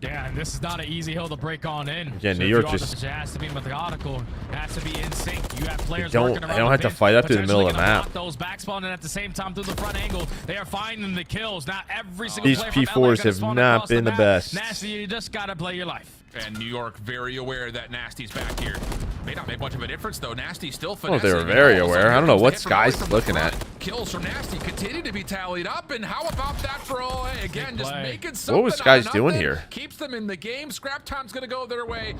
Yeah, and this is not an easy hill to break on in. Yeah, New York just it has to be methodical. It has to be in sync. You have players they don't have to fight up to the middle of the map. Those back spawn and at the same time through the front angle, they are finding the kills. Not every single these P4s have not been the best. Nasty, you just gotta play your life. And New York very aware that Nasty's back here. May not make much of a difference though. Nasty still finessing. Oh, they were very aware. I don't know what Sky's looking at. Kills from Nasty continue to be tallied up, and how about that for LA again? Just making something. What was Sky's doing here? Keeps them in the game. Scrap time's gonna go their way.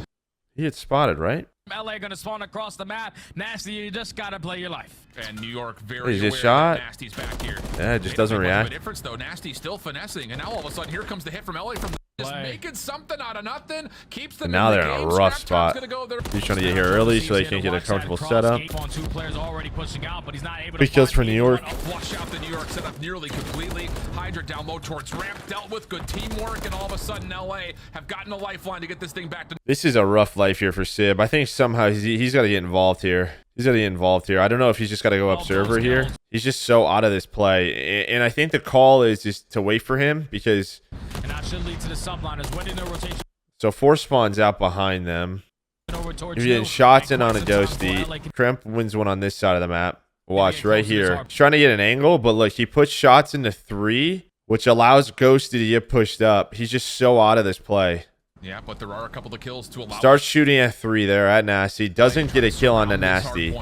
He had spotted, right? LA gonna spawn across the map. Nasty, you just gotta play your life. And New York very aware that Nasty's back here. Yeah, it just doesn't react. Difference though. Nasty still finessing, and now all of a sudden here comes the hit from LA from the just making something out of nothing. Keeps them. And now in they're the in game. a rough Scrap spot. go He's trying to get here early so they can get a comfortable setup. 3 kills for New York. Flush out the New York setup nearly completely. Hydra down low towards ramp, dealt with good teamwork, and all of a sudden LA have gotten a lifeline to get this thing back to. This is a rough life here for Sib. I think somehow he's got to get involved here. He's got to get involved here. I don't know if he's just got to go up server here. He's just so out of this play. And I think the call is just to wait for him because... And that should lead to the subliners winning their rotation. So 4 spawns out behind them. He's getting shots in on a Ghosty. Crimp wins one on this side of the map. Watch right here. He's trying to get an angle, but look, he puts shots into 3, which allows Ghosty to get pushed up. He's just so out of this play. Yeah, but there are a couple of kills to allow. Starts shooting at 3 there at Nasty. Doesn't get a kill on the Nasty.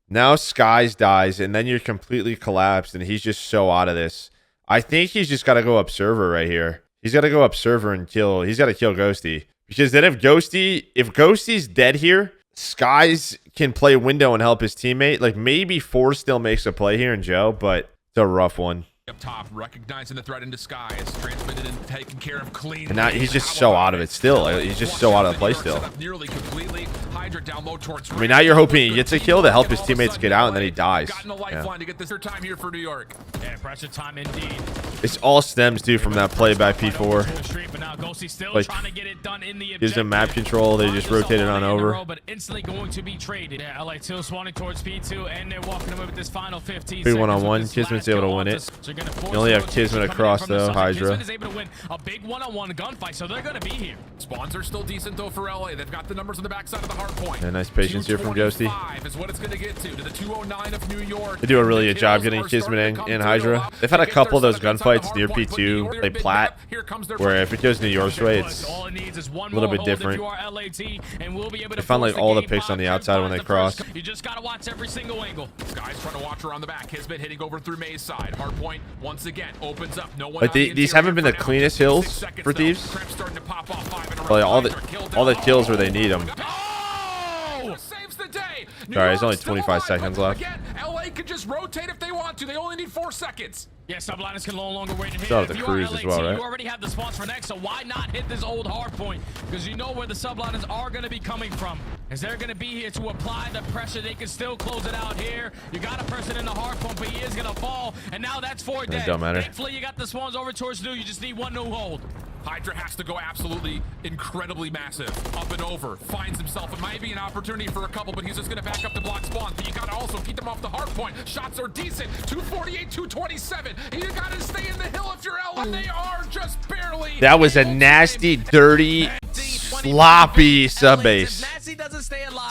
Now Skies dies, and then you're completely collapsed, and he's just so out of this. I think he's just got to go up server right here. He's got to go up server and kill. He's got to kill Ghosty. Because then if Ghosty's dead here, Skies can play window and help his teammate. Like maybe 4 still makes a play here in Joe, but it's a rough one. Up top, recognizing the threat in disguise, transmitted and taken care of clean. And now he's just so out of it still. He's just so out of the play still. Nearly completely. Hydra down low towards. I mean, now you're hoping he gets a kill to help his teammates get out, and then he dies. Gotten a lifeline to get this time here for New York. Yeah, pressure time indeed. It's all stems too from that play by P4. Like, gives them map control. They just rotate it on over. But instantly going to be traded. Yeah, LA still spawning towards P2, and they're walking away with this final 15 Free one-on-one. Kismet's able to win it. You only have Kismet across though. Hydra. Kismet is able to win a big one-on-one gunfight, so they're going to be here. Spawns are still decent though for LA. They've got the numbers on the backside of the hard point. Yeah, nice patience here from Ghosty. Is what it's going to get to the 209 of New York. They do a really good job getting Kismet and Hydra. They've had a couple of those gunfights near P2. They plat, where if it goes New York's way, it's a little bit different. They found like all the picks on the outside when they cross. You just got to watch every single angle. Guys trying to watch around the back. Kismet hitting over through May's side. Hardpoint once again opens up. No one. Like these haven't been the cleanest hills for Thieves. Like all the kills where they need them. Saves the day. Sorry, there's only 25 seconds left. Again, LA could just rotate if they want to. They only need 4 seconds. Yeah, Subliners can no longer wait to hit. Still have the cruise as well, right? You already have the spawns for next, so why not hit this old hard point? Because you know where the Subliners are going to be coming from. As they're going to be here to apply the pressure, they can still close it out here. You got a person in the hard point, but he is going to fall. And now that's 4 dead. It don't matter. Thankfully, you got the spawns over towards new. You just need one new hold. Hydra has to go absolutely incredibly massive. Up and over. Finds himself. It might be an opportunity for a couple, but he's just going to back up the block spawn. But you got to also keep them off the hard point. Shots are decent. 248, 227. You got to stay in the hill if you're LA. They are just barely. That was a nasty, dirty, sloppy sub base.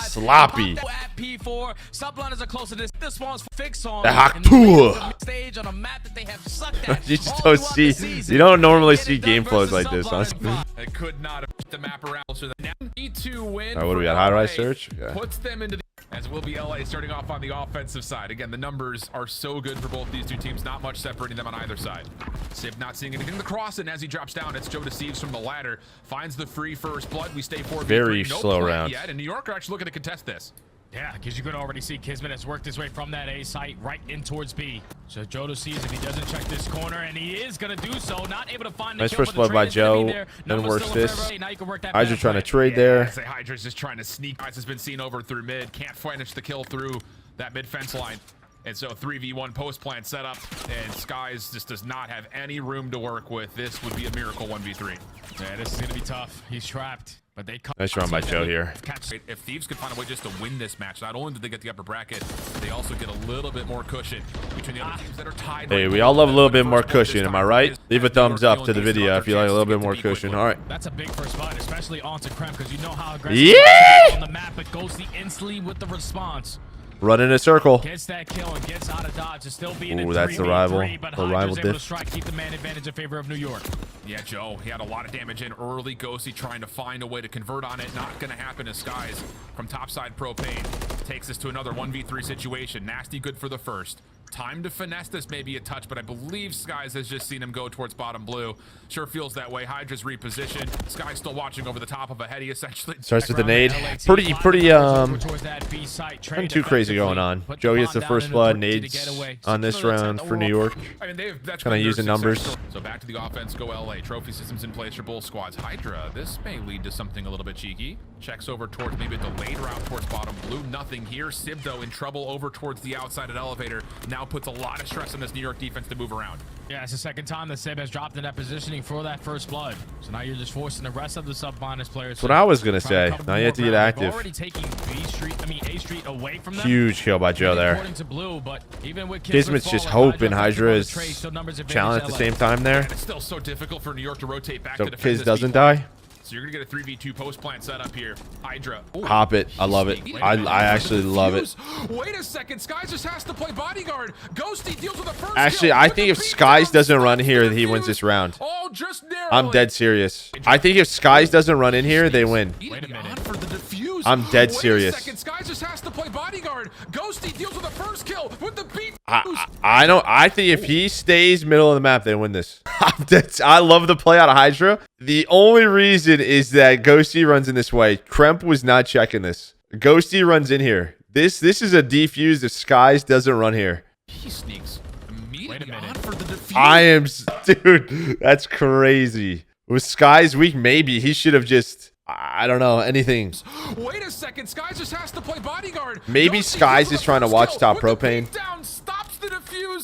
Sloppy. At P4, Subliners are close to this. This one's fixed on the Hakpur stage on a map that they have sucked at. You just don't see. You don't normally see game flows like this, huh? It could not have put the map around. So the E2 win. All right, what do we got? Highrise search. Yeah. Puts them into the. As will be LA starting off on the offensive side. Again, the numbers are so good for both these two teams. Not much separating them on either side. Sib not seeing anything in the cross, and as he drops down, it's Joe Deceives from the ladder. Finds the free first blood. We stay 4v3. Very slow round. Yet, and New York are actually looking to contest this. Yeah, because you could already see Kismet has worked his way from that A site right in towards B. So Jodo sees if he doesn't check this corner, and he is going to do so. Not able to find the nice kill, first blood by Joe. Then works this. Hydra trying to trade there. I say Hydra's just trying to sneak. Guys has been seen over through mid. Can't finish the kill through that mid fence line. And so 3v1 post plant setup, and Skies just does not have any room to work with. This would be a miracle 1v3. Yeah, this is going to be tough. He's trapped. But they nice run by Joe here. If Thieves could find a way just to win this match, not only did they get the upper bracket, they also get a little bit more cushion between the other teams that are tied. Hey, we all love a little bit more cushion, am I right? Leave a thumbs up to the video if you like a little bit more cushion. All right. That's a big first spot, especially onto Krem, because you know how aggressive on the map, but Ghosty instantly with the response. Run in a circle. Gets that kill and gets out of dodge. It's still being ooh, that's the rival. But the rival able to strike, keep the man advantage in favor of New York. Yeah, Joe, he had a lot of damage in early. Ghosty trying to find a way to convert on it. Not going to happen as Skies from topside propane takes us to another 1v3 situation. Nasty good for the first. Time to finesse this, maybe a touch, but I believe Skies has just seen him go towards bottom blue. Sure feels that way. Hydra's repositioned. Sky's still watching over the top of a head. He essentially starts with the nade. Pretty nothing too crazy going on. Joe gets the first blood. Nades on this round for New York. I mean, that's kind of using numbers. So back to the offense, go LA. Trophy systems in place for both squads. Hydra, this may lead to something a little bit cheeky. Checks over towards maybe a delayed route towards bottom blue. Nothing here. Sib, though, in trouble over towards the outside of elevator. Now puts a lot of stress on this New York defense to move around. Yeah, it's the second time that Sib has dropped in that positioning for that first blood. So now you're just forcing the rest of the Subliners players. That's what I was gonna say. Now you have to get active. Already taking A Street away from them. Huge kill by Joe there. Blue, but even with Kismet's just hoping Hydra is challenged at the same time there. It's still so difficult for New York to rotate back so to defend. Kiz doesn't die. So you're gonna get a 3v2 post plant setup here. Hydra. Ooh. Hop it. I love it. I actually love it. Wait a second. Skies just has to play bodyguard. Ghosty deals with the first actually, I think if Skies doesn't run here, he wins this round. Oh, just narrowly. I'm dead serious. I think if Skies doesn't run in here, they win. Wait a minute. For the defuse. I'm dead serious. Wait a second. Skies just has to play bodyguard. Ghosty deals with the first kill with the beat. I don't. I think if he stays middle of the map, they win this. I love the play out of Hydra. The only reason is that Ghosty runs in this way. Kremp was not checking this. Ghosty runs in here. This is a defuse if Skies doesn't run here. He sneaks immediately on for the defuse. I am, dude. That's crazy. With Skies weak, maybe he should have just. I don't know anything. Wait a second. Skies just has to play bodyguard. Maybe Skies is trying to watch top propane.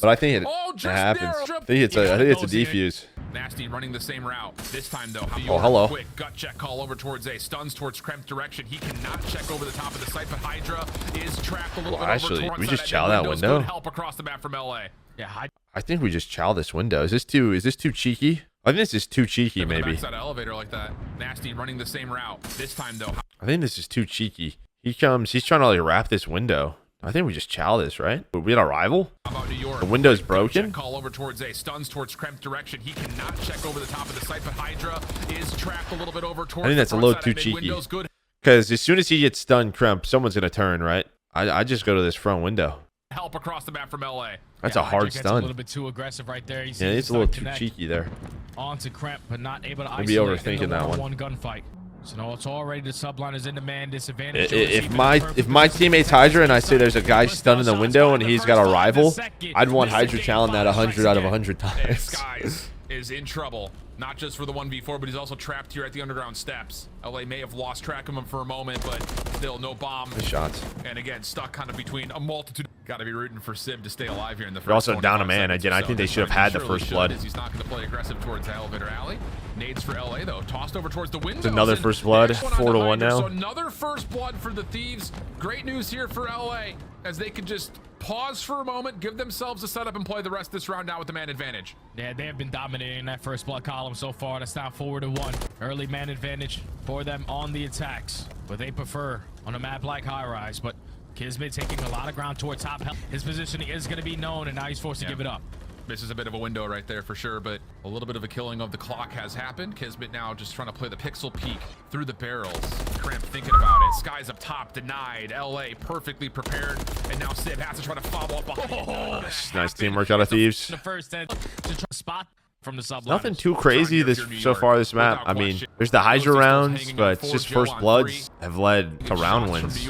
But I think it happens. think it's a defuse. Nasty running the same route. This time, though, Oh, hello. Quick gut check call over towards A. Stuns towards Kremp's direction. He cannot check over the top of the site, but Hydra is trapped a little bit Actually, over towards we just that chow that Windows. window. Good help across the map from LA. Yeah, I think we just chow this window. Is this too cheeky? I think this is too cheeky, maybe. Backside elevator like that. Nasty running the same route. This time, though. I think this is too cheeky. He's trying to like wrap this window. I think we just chow this, right? We had a rival? How about New York? The window's Quick broken? check call over towards A. Stuns towards Kremp's direction. He cannot check over the top of the site, but Hydra is trapped a little bit over towards I think that's a the little front too side. cheeky. Windows good. Because as soon as he gets stunned, Kremp, someone's going to turn, right? I just go to this front window. Help across the map from LA. That's a hard Hydra gets stun. a little bit too aggressive right there. Yeah, it's a little too cheeky there. Onto Kremp, but not able to Maybe isolate overthinking in the that one. one gunfight. So now it's already the subliners in the man disadvantage. If my teammate's Hydra and I say there's a guy stunned in the window and he's got a rival, I'd want Hydra challenge that 100 out of 100 times. Skies is in trouble, not just for the 1v4, but he's also trapped here at the underground steps. LA may have lost track of him for a moment, but still no bomb. Good shots. And again, stuck kind of between a multitude. Got to be rooting for Sib to stay alive here in the first. They're also down a 25 man. seconds Again, or I so. think they This should have time had the surely first should, blood. as he's not going to play aggressive towards the elevator alley. Nades for LA though, tossed over towards the window. It's another first blood, 4-1 now. So another first blood for the Thieves. Great news here for LA, as they can just pause for a moment, give themselves a setup, and play the rest of this round out with the man advantage. Yeah, they have been dominating that first blood column so far. That's now 4-1. Early man advantage for them on the attacks, but they prefer on a map like Highrise. But Kismet taking a lot of ground towards top. His positioning is going to be known, and now he's forced to give it up. This is a bit of a window right there for sure, but a little bit of a killing of the clock has happened. Kismet now just trying to play the pixel peek through the barrels. Cramp thinking about it. Skies up top, denied. LA perfectly prepared, and now Sib has to try to follow up behind. Nice teamwork out of Thieves. The first to try to spot from the subliners. Nothing too crazy so far this map. I mean, there's the Hydra rounds, but it's just first bloods have led to round wins.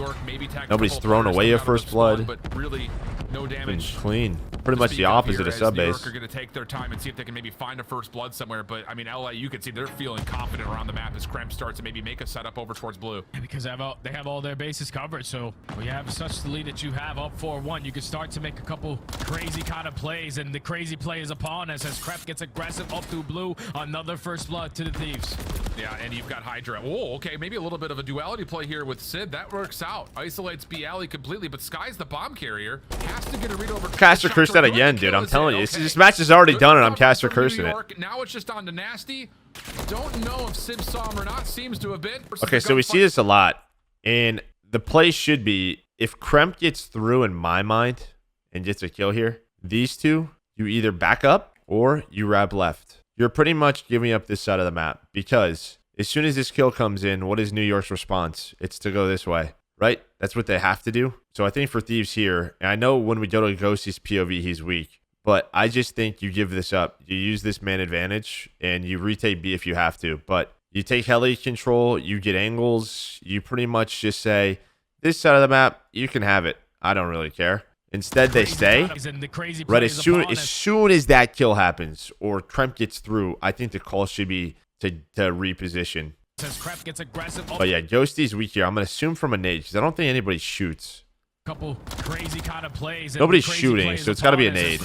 Nobody's thrown away a first blood. But really, no damage. Been clean. Pretty much the opposite of sub base. Are going to take their time and see if they can maybe find a first blood somewhere. But I mean, LA, you can see they're feeling confident around the map as Kremp starts to maybe make a setup over towards blue. Yeah, because they have all their bases covered. So when you have such the lead that you have up 4-1, you can start to make a couple crazy kind of plays, and the crazy play is upon us as Kremp gets aggressive up through blue. Another first blood to the Thieves. Yeah, and you've got Hydra. Oh, okay, maybe a little bit of a duality play here with Sid. That works out. Isolates B alley completely, but Sky's the bomb carrier. Has to get a read over. Caster curse that again, dude. I'm telling you, this match is already done, and I'm caster cursing it. Now it's just on to Nasty. Don't know if Sib saw him or not. Seems to have been. Okay, so we see this a lot, and the play should be if Kremp gets through in my mind and gets a kill here, these two, you either back up or you wrap left. You're pretty much giving up this side of the map because as soon as this kill comes in, what is New York's response? It's to go this way, right? That's what they have to do. So I think for Thieves here, and I know when we go to Ghosty's POV, he's weak, but I just think you give this up. You use this man advantage and you retake B if you have to, but you take heli control, you get angles, you pretty much just say, this side of the map, you can have it. I don't really care. Instead, they stay. Right, as soon as that kill happens or Kremp gets through, I think the call should be to reposition. But yeah, Ghosty's weak here. I'm going to assume from a nade because I don't think anybody shoots. Couple crazy kind of plays. Nobody's shooting, so it's got to be a nade.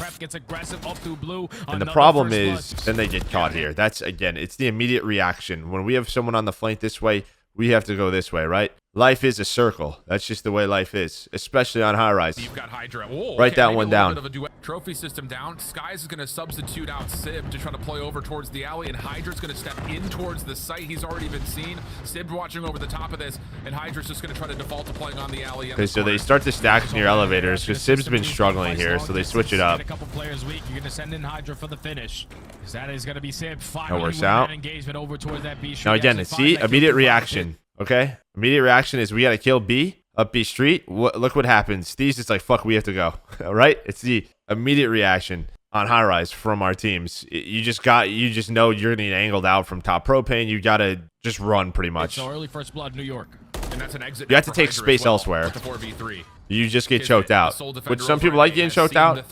And the problem is, then they get caught here. That's, again, it's the immediate reaction. When we have someone on the flank this way, we have to go this way, right? Life is a circle. That's just the way life is, especially on Highrise. You've got Hydra. Oh, write that one down. Trophy system down. Skies is going to substitute out Sib to try to play over towards the alley, and Hydra's going to step in towards the site. He's already been seen. Sib watching over the top of this, and Hydra's just going to try to default to playing on the alley. Okay, so they start to stack near elevators because Sib's been struggling here, so they switch it up. A couple players weak. You're going to send in Hydra for the finish. That is going to be Sib. That works out. Engagement over towards that B. Now again, see, immediate reaction. Okay, immediate reaction is we got to kill B up B street. Look what happens. Thieves is like, fuck, we have to go. All right, it's the immediate reaction on Highrise from our teams. You just know you're getting angled out from top propane. You got to just run pretty much. So early first blood, New York. And that's an exit. You have to take space elsewhere. You just get choked out, which some people like getting choked out.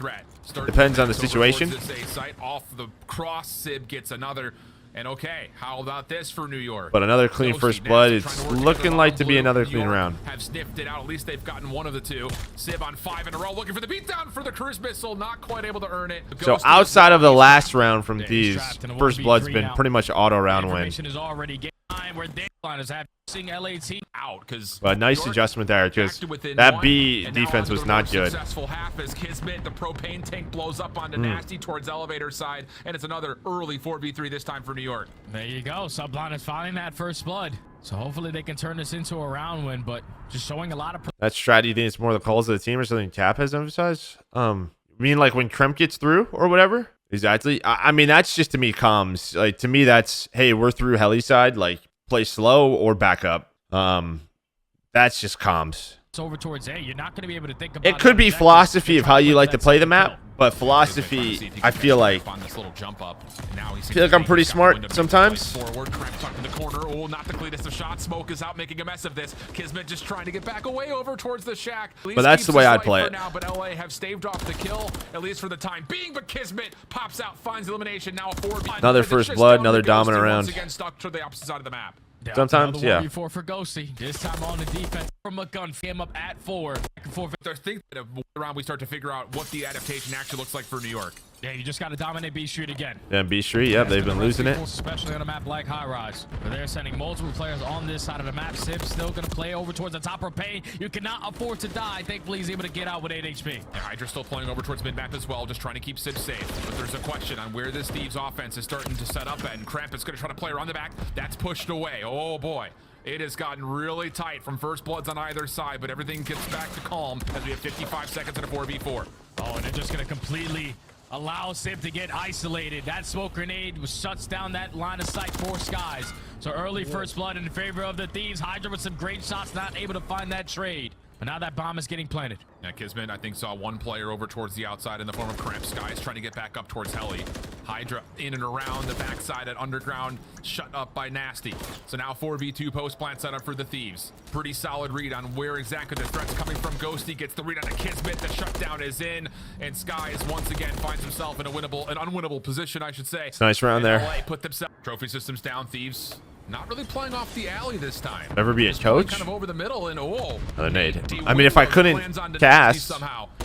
Depends on the situation. Off the cross, Sib gets another. And okay, how about this for New York? But another clean first blood. It's looking like to be another clean round. Have sniffed it out. At least they've gotten one of the two. Sib on 5 in a row, looking for the beatdown for the cruise missile. Not quite able to earn it. So outside of the last round from Thieves, first blood's been pretty much auto round win. Is already game time where Dayliners have sing LAT out because but nice adjustment there because that B defense was not good. Successful half as Kismet, the propane tank blows up onto Nasty towards elevator side, and it's another early 4v3 this time for New York. There you go. Subliners finding that first blood. So hopefully they can turn this into a round win, but just showing a lot of that strat. You think it's more the calls of the team or something Cap has emphasized? I mean, like when Kremp gets through or whatever? Exactly. I mean, that's just to me comms. Like to me, that's hey, we're through heli side. Like play slow or back up. That's just comms. It's over towards A. You're not going to be able to think about it. Could be philosophy of how you like to play the map, but philosophy, I feel like I'm pretty smart sometimes. Forward, Kremp tucked in the corner. Oh, not the cleanest of shots. Smoke is out, making a mess of this. Kismet just trying to get back away over towards the shack. But that's the way I'd play it. Now, but LA have staved off the kill, at least for the time being. But Kismet pops out, finds elimination. Now a 4v. Another first blood, another dominant round. Once again, stuck to the opposite side of the map. Sometimes, yeah. Before for Ghosty. This time on the defense from a gun. Came up at 4. Back and forth. I think that around we start to figure out what the adaptation actually looks like for New York. Yeah, you just got to dominate B Street again. Yeah, B Street, yep, they've been losing it. Especially on a map like Highrise. But they're sending multiple players on this side of the map. Sib's still going to play over towards the top propane. You cannot afford to die. Thankfully, he's able to get out with 8 HP. Yeah, Hydra's still playing over towards mid-map as well, just trying to keep Sib safe. But there's a question on where this Thieves offense is starting to set up, and Kremp is going to try to play around the back. That's pushed away. Oh, boy. It has gotten really tight from first bloods on either side, but everything gets back to calm as we have 55 seconds in a 4v4. Oh, and they're just going to completely allow Sib to get isolated. That smoke grenade shuts down that line of sight for Skies. So early first blood in favor of the Thieves. Hydra with some great shots, not able to find that trade. But now that bomb is getting planted. Yeah, Kismet, I think, saw one player over towards the outside in the form of Kremp. Skies trying to get back up towards heli. Hydra in and around the backside at underground, shut up by Nasty. So now 4v2 post plant setup for the Thieves. Pretty solid read on where exactly the threat's coming from. Ghosty gets the read on the Kismet. The shutdown is in, and Skies once again finds himself in an unwinnable position, I should say. It's a nice round there. LA put themselves trophy systems down. Thieves not really playing off the alley this time. Never be a coach. Kind of over the middle and another nade. I mean, if I couldn't cast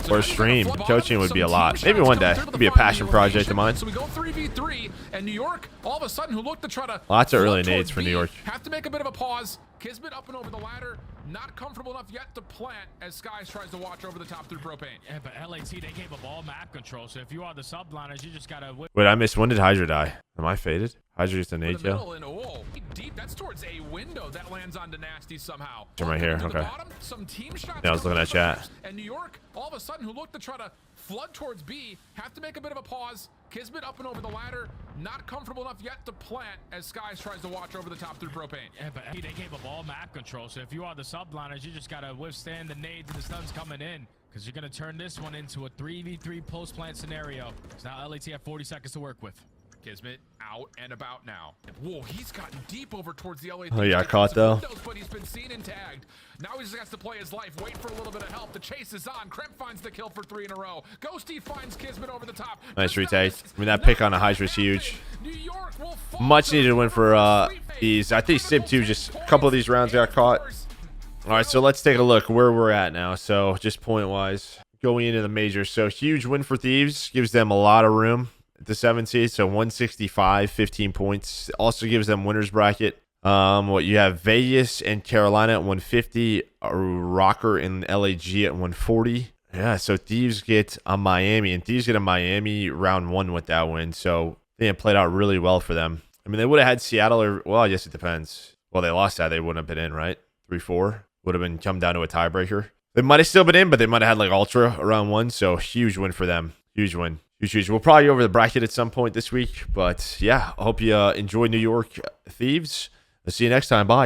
or stream, coaching would be a lot. Maybe one day. It would be a passion project of mine. So we go 3v3, and New York, all of a sudden, who look to try to lots of early nades for New York. Have to make a bit of a pause. Kismet up and over the ladder, not comfortable enough yet to plant as Skies tries to watch over the top through propane. Yeah, but LAT, they gave up all map control, so if you are the subliners, you just gotta... Wait, I missed. When did Hydra die? Am I faded? Hydra just an nade kill. Deep, that's towards a window that lands onto Nasty somehow. I'm right here, okay. Some team shots. Yeah, I was looking at chat. And New York, all of a sudden, who look to try to flood towards B, have to make a bit of a pause. Kismet up and over the ladder, not comfortable enough yet to plant as Skies tries to watch over the top through propane. Yeah, but they gave up all map control, so if you are the subliners, you just gotta withstand the nades and the stuns coming in, because you're gonna turn this one into a 3v3 post plant scenario. So now LAT have 40 seconds to work with. Kismet out and about now. Whoa, he's gotten deep over towards the LA. Oh yeah, I caught though. But he's been seen and tagged. Now he just has to play his life, wait for a little bit of help. The chase is on. Kremp finds the kill for 3 in a row. Ghosty finds Kismet over the top. Nice retake. I mean, that pick on a Hydra is huge. Much needed win for these. I think Sib 2 just a couple of these rounds got caught. All right, so let's take a look where we're at now. So just point wise going into the major. So huge win for Thieves, gives them a lot of room at the 7 seed. So 165, 15 points. Also gives them winners bracket. What you have Vegas and Carolina at 150, Rocker and LAG at 140. Yeah, so Thieves get a Miami, and Thieves get a Miami round 1 with that win. So they played out really well for them. I mean, they would have had Seattle, or well, I guess it depends. Well, they lost that, they wouldn't have been in, right? 3-4 would have been come down to a tiebreaker. They might have still been in, but they might have had like Ultra around 1. So huge win for them. Huge win. Huge. We'll probably go over the bracket at some point this week. But yeah, I hope you enjoy New York Thieves. I'll see you next time. Bye.